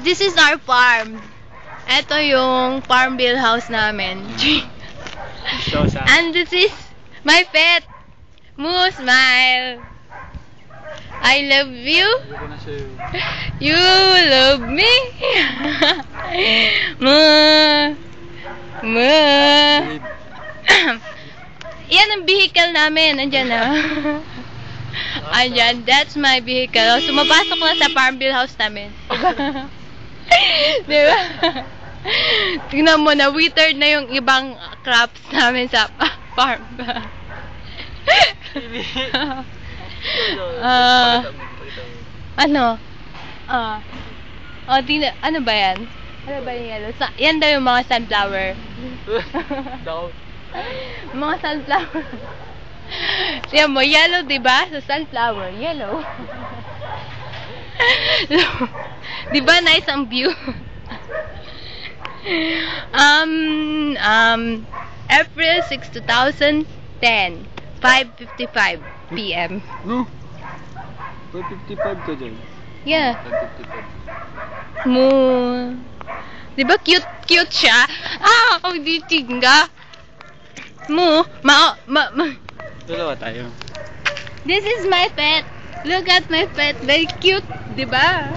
This is our farm. Ito yung farm bill house namin. And this is my pet. Moo, smile. I love you. You love me. Moo. Moo. Yan ang vehicle namin. Andyan na. Andyan. That's my vehicle. So, mapasok na sa farm bill house namin. Diba? Tingnan mo na, withered na yung ibang crops namin sa farm. Ano? Ano ba yan? Ano ba yung yellow? Yan daw yung mga sunflower. Mga sunflower. Yan mo, yellow diba? Sa sunflower, yellow. Diba nice ang view? April 6, 2010, 5:55 PM. No. 5:55 ka dyan. Yeah. 5:55. Moo. Diba cute siya? Ako di tingga. Moo. Dalawa tayo. This is my pet. Look at my pet. Very cute, diba?